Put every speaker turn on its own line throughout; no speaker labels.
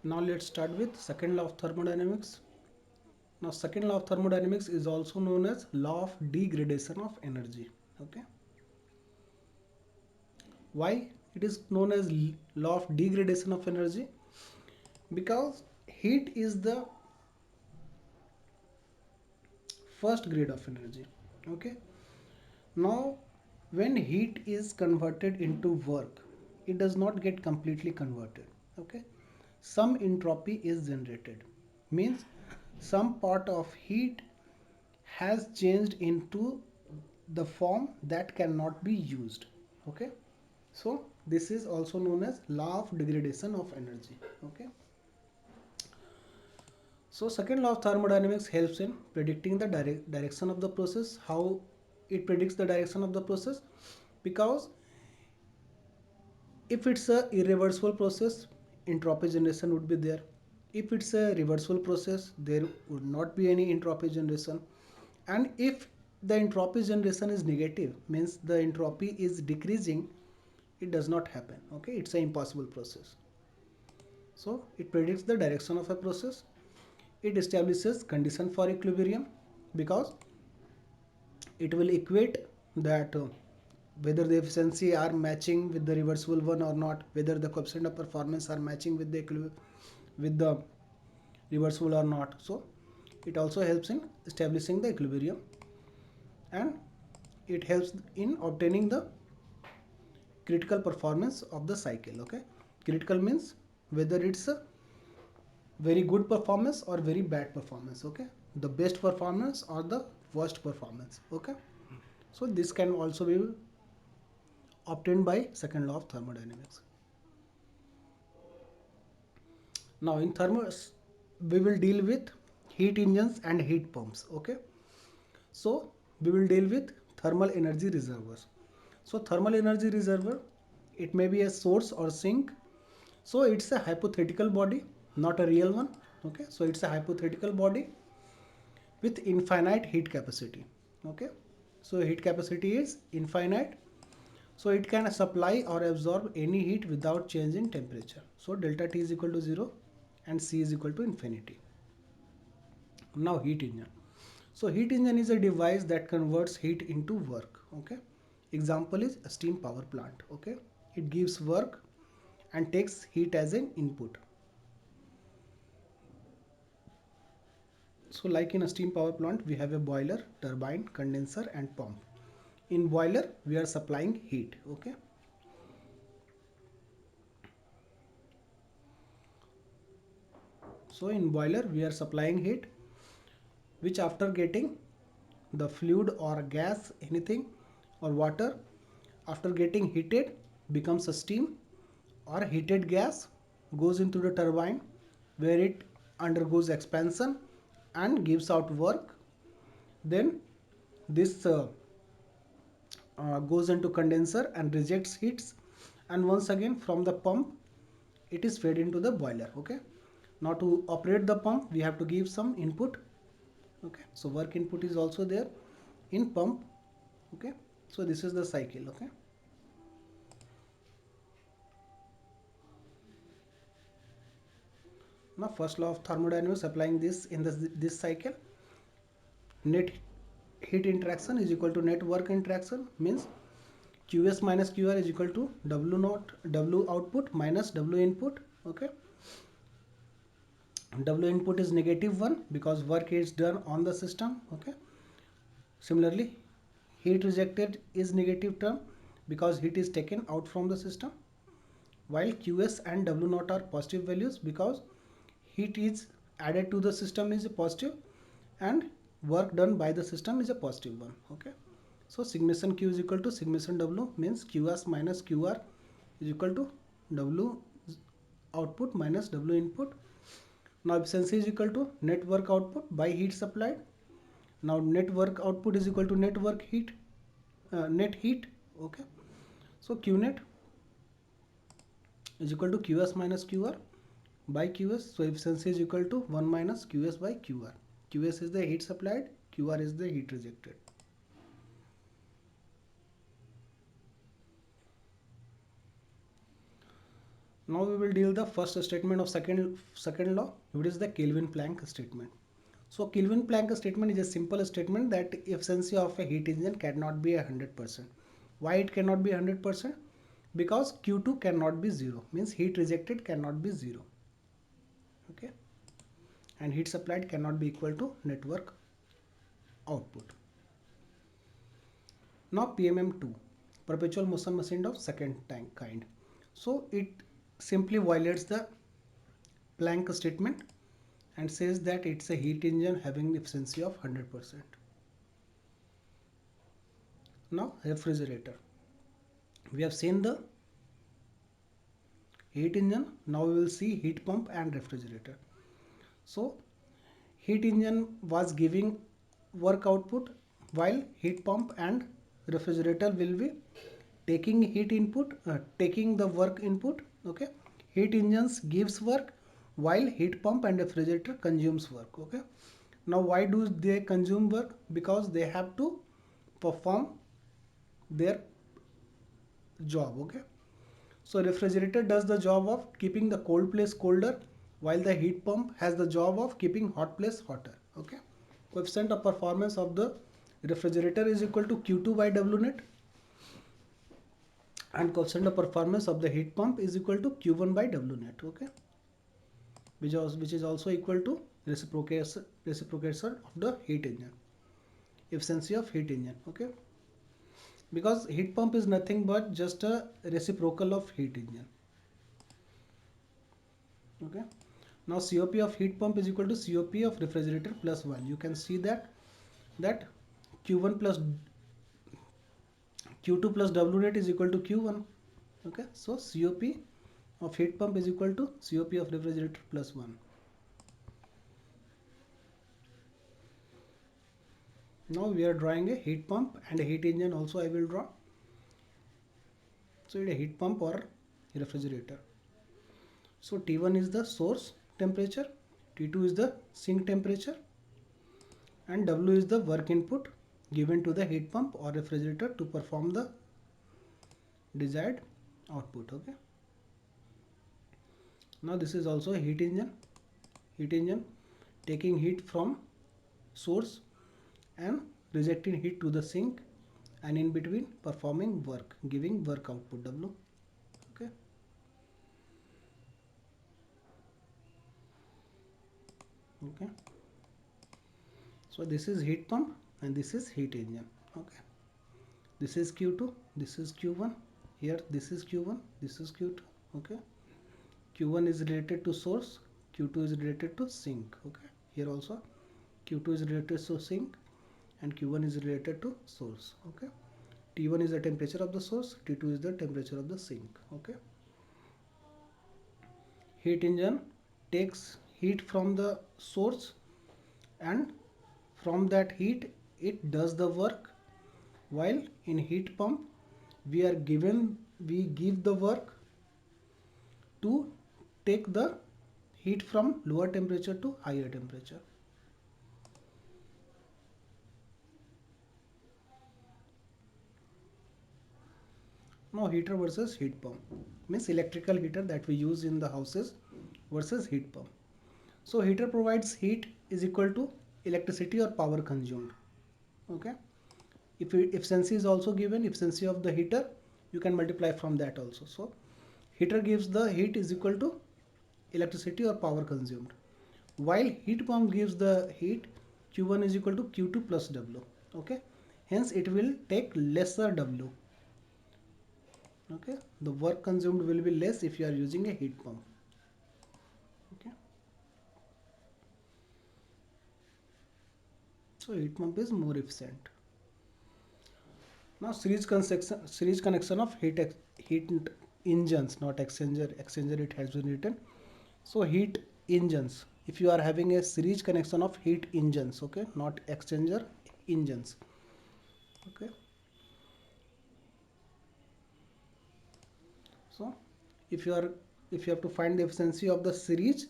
Now let's start with second law of thermodynamics. Now second law of thermodynamics is also known as law of degradation of energy. Okay. Why it is known as law of degradation of energy? Because heat is the first grade of energy. Okay. Now when heat is converted into work, it does not get completely converted. Okay. Some entropy is generated, means some part of heat has changed into the form that cannot be used. Okay, so this is also known as law of degradation of energy. Okay, so second law of thermodynamics helps in predicting the direction of the process. How it predicts the direction of the process? Because if it's a irreversible process, entropy generation would be there. If it's a reversible process, there would not be any entropy generation. And if the entropy generation is negative, means the entropy is decreasing, it does not happen. Okay, it's an impossible process. So it predicts the direction of a process. It establishes condition for equilibrium, because it will equate that whether the efficiency are matching with the reversible one or not, whether the coefficient of performance are matching with the reversible or not. So it also helps in establishing the equilibrium, and it helps in obtaining the critical performance of the cycle. Okay, critical means whether it's a very good performance or very bad performance. Okay, the best performance or the worst performance. Okay, so this can also be obtained by second law of thermodynamics. Now in thermos, we will deal with heat engines and heat pumps. Okay, so we will deal with thermal energy reservoirs. So thermal energy reservoir, it may be a source or sink. So it's a hypothetical body, not a real one. Okay, so it's a hypothetical body with infinite heat capacity. Okay, so heat capacity is infinite, so it can supply or absorb any heat without change in temperature. So delta T is equal to 0 and C is equal to infinity. Now heat engine. So heat engine is a device that converts heat into work. Okay, example is a steam power plant. Okay, it gives work and takes heat as an input. So like in a steam power plant, we have a boiler, turbine, condenser and pump. In boiler, we are supplying heat. Okay, so in boiler we are supplying heat, which after getting the fluid or gas, anything, or water, after getting heated becomes a steam or heated gas, goes into the turbine where it undergoes expansion and gives out work. Then this goes into condenser and rejects heats, and once again from the pump it is fed into the boiler. Okay, now to operate the pump we have to give some input. Okay, so work input is also there in pump. Okay, so this is the cycle. Okay, now first law of thermodynamics, applying this in this cycle, net heat interaction is equal to net work interaction, means qs minus qr is equal to w naught w output minus w input. Okay, w input is negative 1 because work is done on the system. Okay, similarly heat rejected is negative term because heat is taken out from the system, while qs and w naught are positive values because heat is added to the system is a positive and work done by the system is a positive one. Okay, so summation q is equal to summation w, means qs minus qr is equal to w output minus w input. Now efficiency is equal to net work output by heat supplied. Now net work output is equal to net work heat, net heat. Okay, so q net is equal to qs minus qr by qs. So efficiency is equal to 1 minus qs by qr. Qs is the heat supplied, qr is the heat rejected. Now we will deal the first statement of second law, which is the Kelvin-Planck statement. So Kelvin-Planck statement is a simple statement that efficiency of a heat engine cannot be 100%. Why it cannot be 100%? Because Q2 cannot be 0, means heat rejected cannot be 0. Okay, and heat supplied cannot be equal to network output. Now PMM2, perpetual motion machine of second tank kind. So it simply violates the Planck statement and says that it's a heat engine having efficiency of 100%. Now refrigerator. We have seen the heat engine. Now we will see heat pump and refrigerator. So heat engine was giving work output, while heat pump and refrigerator will be taking heat input, taking the work input. Okay, heat engines gives work while heat pump and refrigerator consumes work. Okay, now why do they consume work? Because they have to perform their job. Okay, so refrigerator does the job of keeping the cold place colder, while the heat pump has the job of keeping hot place hotter. Okay, coefficient of performance of the refrigerator is equal to Q2 by W net, and coefficient of performance of the heat pump is equal to Q1 by W net. Okay, which is also equal to reciprocation of the heat engine, efficiency of heat engine. Okay, because heat pump is nothing but just a reciprocal of heat engine. Okay, now COP of heat pump is equal to COP of refrigerator plus 1. You can see that Q1 plus Q2 plus W net is equal to Q1. Okay, so COP of heat pump is equal to COP of refrigerator plus 1. Now we are drawing a heat pump and a heat engine also I will draw. So it's a heat pump or refrigerator. So T1 is the source temperature, T2 is the sink temperature, and W is the work input given to the heat pump or refrigerator to perform the desired output. Okay, now this is also a heat engine taking heat from source and rejecting heat to the sink, and in between performing work, giving work output W. Okay, okay, so this is heat pump and this is heat engine. Okay, this is Q2, this is Q1, here this is Q1, this is Q2. Okay, Q1 is related to source, Q2 is related to sink. Okay, here also Q2 is related to sink and Q1 is related to source. Okay, T1 is the temperature of the source, T2 is the temperature of the sink. Okay, heat engine takes heat from the source, and from that heat it does the work, while in heat pump we give the work to take the heat from lower temperature to higher temperature. Now heater versus heat pump, means electrical heater that we use in the houses versus heat pump. So heater provides heat is equal to electricity or power consumed. Okay, if efficiency is also given, efficiency of the heater, you can multiply from that also. So heater gives the heat is equal to electricity or power consumed, while heat pump gives the heat Q1 is equal to Q2 plus W. Okay, hence it will take lesser W. Okay, the work consumed will be less if you are using a heat pump. Okay, so heat pump is more efficient. Now series connection of heat engines, not exchanger it has been written. So heat engines, if you are having a series connection of heat engines, okay, not exchanger, engines. Okay, so if you have to find the efficiency of the series,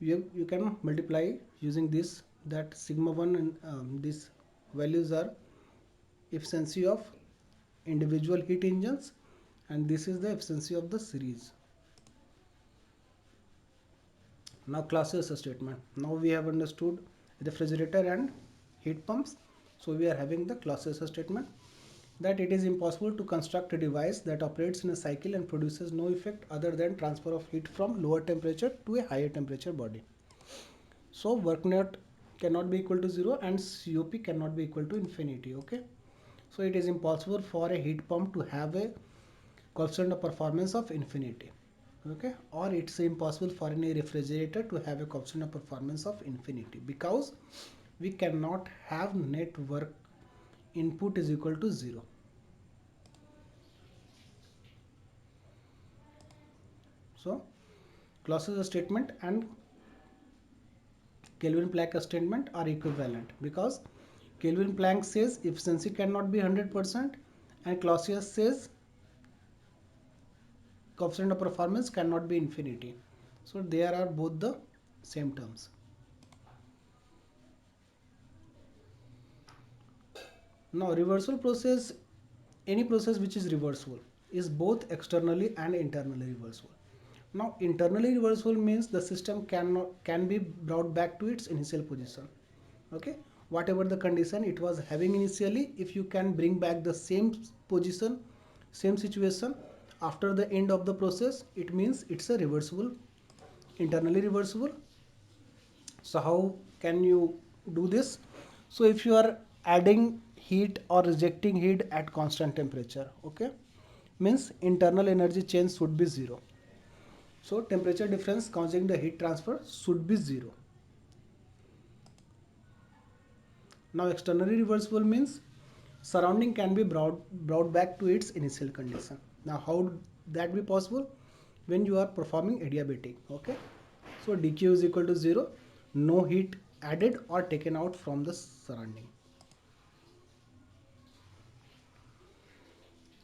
you can multiply using this, that sigma 1 and these values are efficiency of individual heat engines, and this is the efficiency of the series. Now classes statement. Now we have understood refrigerator and heat pumps. So we are having the classes statement, that it is impossible to construct a device that operates in a cycle and produces no effect other than transfer of heat from lower temperature to a higher temperature body. So work net cannot be equal to 0 and COP cannot be equal to infinity. Okay. So it is impossible for a heat pump to have a coefficient of performance of infinity. Okay. Or it's impossible for any refrigerator to have a coefficient of performance of infinity, because we cannot have net work input is equal to 0. So Clausius statement and Kelvin-Planck statement are equivalent, because Kelvin-Planck says efficiency cannot be 100% and Clausius says coefficient of performance cannot be infinity. So there are both the same terms. Now reversal process, any process which is reversible, is both externally and internally reversible. Now internally reversible means the system can be brought back to its initial position. Okay, whatever the condition it was having initially, if you can bring back the same position, same situation after the end of the process, it means it's a reversible, internally reversible. So how can you do this? So if you are adding heat or rejecting heat at constant temperature, okay, means internal energy change should be 0. So temperature difference causing the heat transfer should be 0. Now externally reversible means surrounding can be brought back to its initial condition. Now how would that be possible? When you are performing adiabatic. Okay, so dq is equal to 0, no heat added or taken out from the surrounding.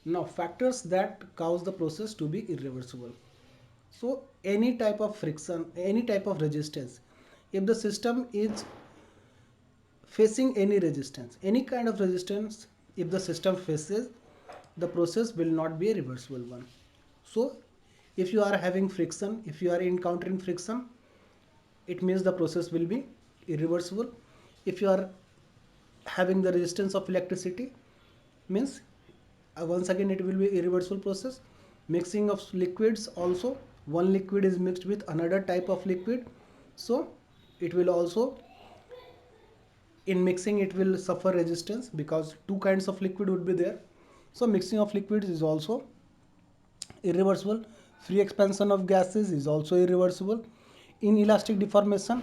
Now factors that cause the process to be irreversible. So any type of friction, any type of resistance, if the system is facing any resistance, any kind of resistance, if the system faces, the process will not be a reversible one. So if you are having friction, if you are encountering friction, it means the process will be irreversible. If you are having the resistance of electricity, means once again it will be irreversible process. Mixing of liquids also, one liquid is mixed with another type of liquid, so it will also, in mixing it will suffer resistance because two kinds of liquid would be there. So mixing of liquids is also irreversible. Free expansion of gases is also irreversible. Inelastic deformation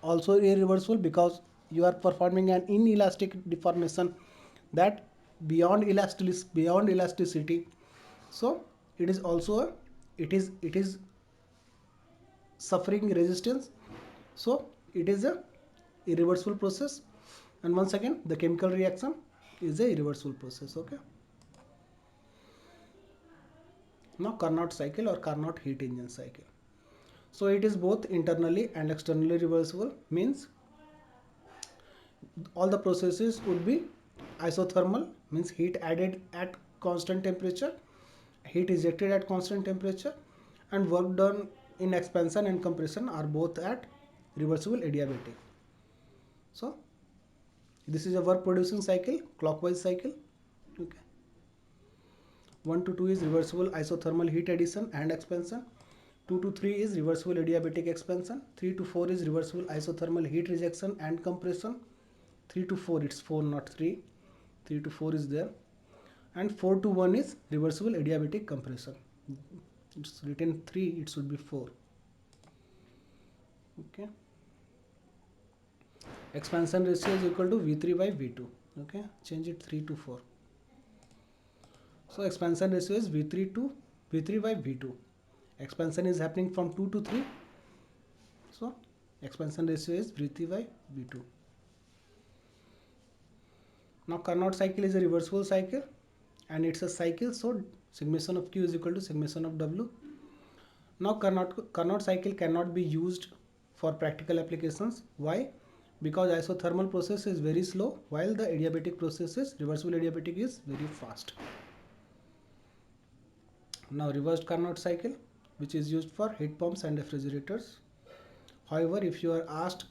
also irreversible, because you are performing an inelastic deformation, that beyond elasticity. So it is also it is suffering resistance. So it is a irreversible process. And once again the chemical reaction is a irreversible process. Okay. Now Carnot cycle or Carnot heat engine cycle. So it is both internally and externally reversible, means all the processes would be isothermal, means heat added at constant temperature, heat ejected at constant temperature, and work done in expansion and compression are both at reversible adiabatic. So this is a work producing cycle, clockwise cycle. Okay. 1 to 2 is reversible isothermal heat addition and expansion. 2 to 3 is reversible adiabatic expansion. 3 to 4 is reversible isothermal heat rejection and compression. 3 to 4, it's 4 not 3. 3 to 4 is there. And 4 to 1 is reversible adiabatic compression. It's written 3, it should be 4. Okay. Expansion ratio is equal to V3 by V2. Okay, change it 3 to 4. So expansion ratio is V3 by V2. Expansion is happening from 2 to 3. So expansion ratio is V3 by V2. Now Carnot cycle is a reversible cycle and it's a cycle, so summation of Q is equal to summation of W. Now Carnot cycle cannot be used for practical applications. Why? Because isothermal process is very slow, while the adiabatic process is, reversible adiabatic is very fast. Now reversed Carnot cycle, which is used for heat pumps and refrigerators. However, if you are asked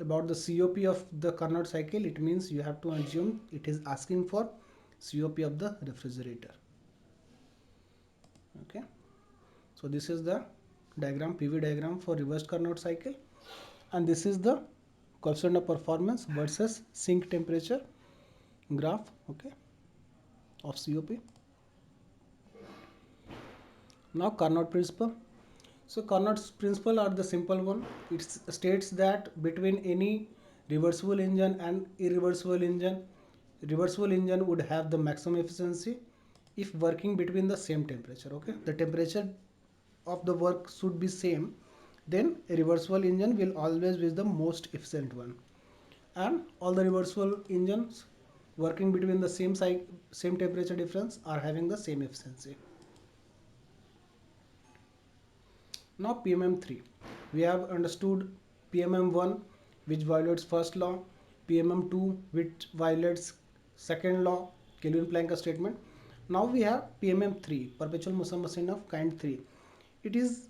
about the COP of the Carnot cycle, it means you have to assume it is asking for COP of the refrigerator. Okay, so this is the diagram, PV diagram for reversed Carnot cycle, and this is the coefficient of performance versus sink temperature graph, okay, of COP. Now Carnot principle. So Carnot's principle are the simple one. It states that between any reversible engine and reversible engine would have the maximum efficiency if working between the same temperature. Okay, the temperature of the work should be same. Then a reversible engine will always be the most efficient one, and all the reversible engines working between the same temperature difference are having the same efficiency. Now PMM3, we have understood PMM1 which violates first law, PMM2 which violates second law, Kelvin-Planck statement. Now we have PMM3, perpetual motion machine of kind 3. It is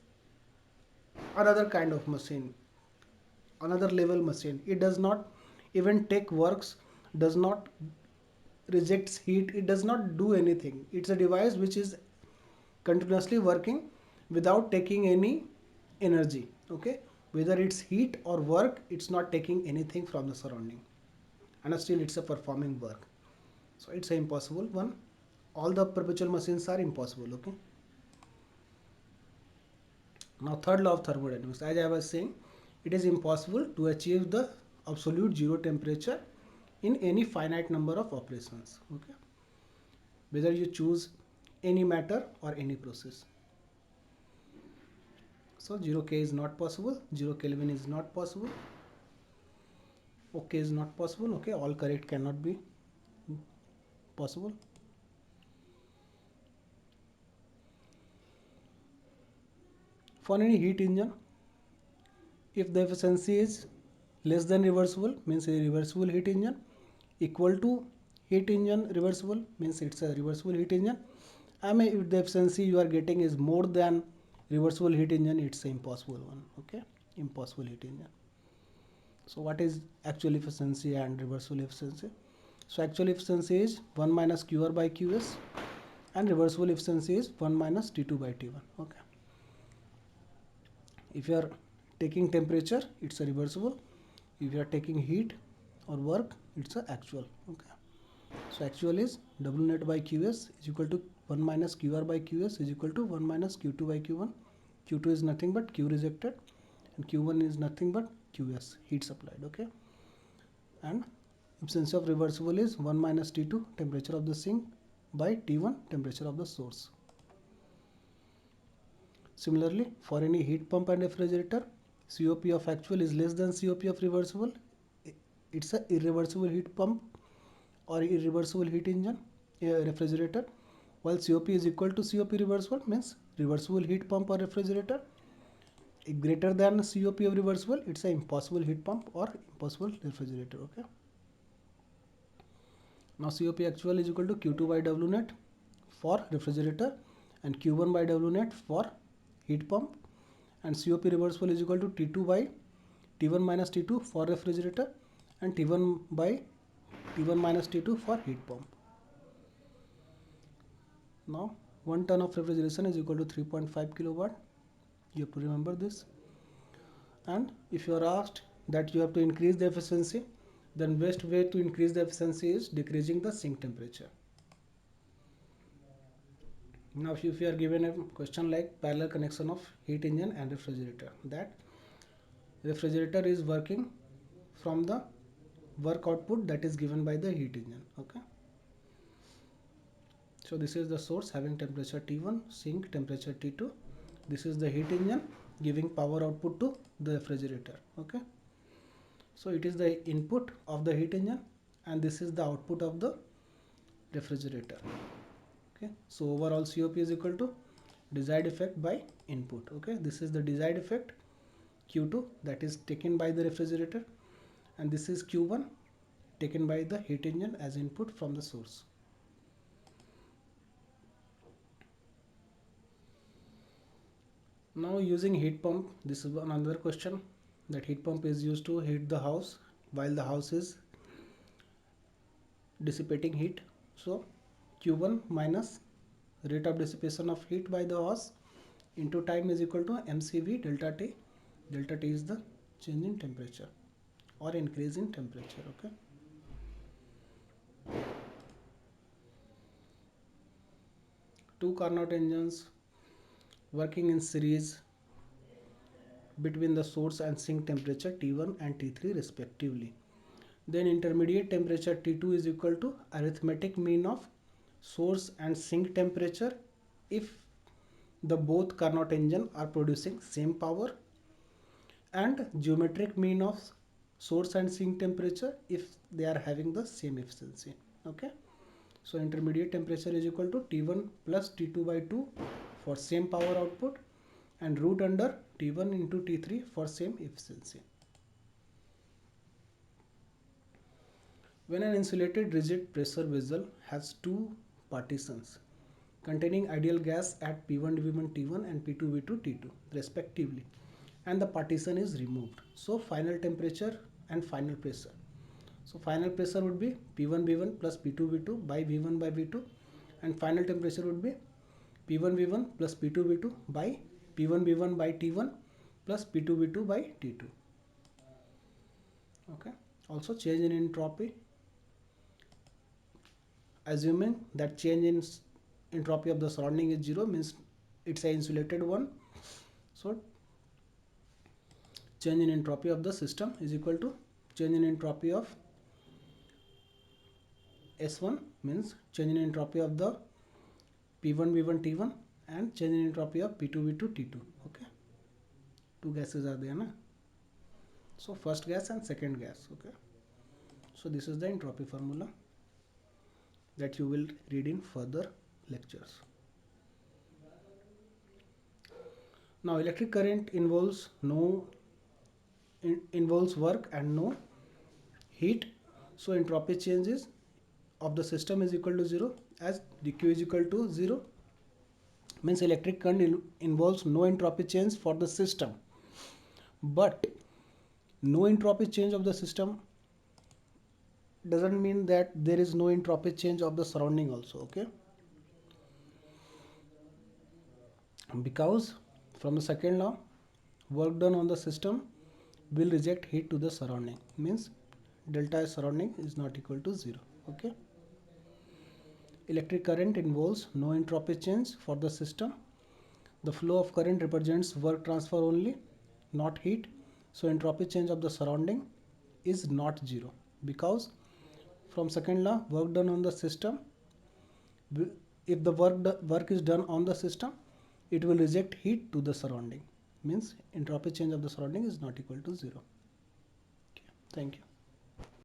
another kind of machine, another level machine. It does not even take works, does not rejects heat, it does not do anything. It's a device which is continuously working without taking any energy. Okay, whether it's heat or work, it's not taking anything from the surrounding, and still it's a performing work. So it's an impossible one. All the perpetual machines are impossible. Okay, now third law of thermodynamics, as I was saying, it is impossible to achieve the absolute zero temperature in any finite number of operations. Okay, whether you choose any matter or any process. So 0K is not possible, 0 Kelvin is not possible, OK is not possible, okay, all correct cannot be possible. For any heat engine, if the efficiency is less than reversible, means a reversible heat engine, equal to heat engine reversible, means it's a reversible heat engine. I mean, if the efficiency you are getting is more than reversible heat engine, it's an impossible one. Okay, impossible heat engine. So what is actual efficiency and reversible efficiency? So actual efficiency is 1 minus QR by QS, and reversible efficiency is 1 minus T2 by T1. Okay. If you are taking temperature, it's a reversible. If you are taking heat or work, it's a actual. Okay. So actual is W net by QS is equal to 1 minus QR by QS is equal to 1 minus Q2 by Q1. Q2 is nothing but Q rejected, and Q1 is nothing but QS, heat supplied. Okay, and efficiency of reversible is 1 minus T2, temperature of the sink, by T1, temperature of the source. Similarly, for any heat pump and refrigerator, COP of actual is less than COP of reversible. It's a irreversible heat pump or irreversible heat engine, a refrigerator, while COP is equal to COP reversible, means reversible heat pump or refrigerator greater than COP of reversible, it's an impossible heat pump or impossible refrigerator. Okay, now COP actual is equal to Q2 by W net for refrigerator and Q1 by W net for heat pump, and COP reversible is equal to T2 by T1 minus T2 for refrigerator and T1 by T1 minus T2 for heat pump. Now 1 ton of refrigeration is equal to 3.5 kilowatt. You have to remember this. And if you are asked that you have to increase the efficiency, then best way to increase the efficiency is decreasing the sink temperature. Now if you are given a question like parallel connection of heat engine and refrigerator, that refrigerator is working from the work output that is given by the heat engine. Okay, so this is the source having temperature T1, sink temperature T2. This is the heat engine giving power output to the refrigerator. Okay, so it is the input of the heat engine and this is the output of the refrigerator. Okay, so overall COP is equal to desired effect by input. Okay, this is the desired effect Q2 that is taken by the refrigerator, and this is Q1 taken by the heat engine as input from the source. Now using heat pump, this is another question. That heat pump is used to heat the house while the house is dissipating heat. So Q1 minus rate of dissipation of heat by the house into time is equal to mcv delta t. Delta t is the change in temperature or increase in temperature. Okay. Two Carnot engines working in series between the source and sink temperature T1 and T3 respectively. Then intermediate temperature T2 is equal to arithmetic mean of source and sink temperature if the both Carnot engine are producing same power, and geometric mean of source and sink temperature if they are having the same efficiency. Okay. So intermediate temperature is equal to T1 plus T2 by 2 for same power output and root under T1 into T3 for same efficiency. When an insulated rigid pressure vessel has two partitions containing ideal gas at P1 V1 T1 and P2 V2 T2 respectively, and the partition is removed, so final temperature and final pressure. So final pressure would be P1 V1 plus P2 V2 by V1 by V2, and final temperature would be P1 V1 plus P2 V2 by P1 V1 by T1 plus P2 V2 by T2. Okay. Also change in entropy, assuming that change in entropy of the surrounding is 0, means it's an insulated one. So change in entropy of the system is equal to change in entropy of S1, means change in entropy of the P1 V1 T1 and change in entropy of P2 V2 T2. Okay. Two gases are there, na? So first gas and second gas. Okay. So this is the entropy formula that you will read in further lectures. Now electric current involves work and no heat. So entropy changes of the system is equal to 0, as dq is equal to 0, means electric current involves no entropy change for the system, but no entropy change of the system doesn't mean that there is no entropy change of the surrounding also. Okay. Because from the second law, work done on the system will reject heat to the surrounding, means delta surrounding is not equal to 0. Okay. Electric current involves no entropy change for the system. The flow of current represents work transfer only, not heat. So entropy change of the surrounding is not 0, because from second law, work done on the system, if the work is done on the system, it will reject heat to the surrounding, means entropy change of the surrounding is not equal to 0. Okay. Thank you.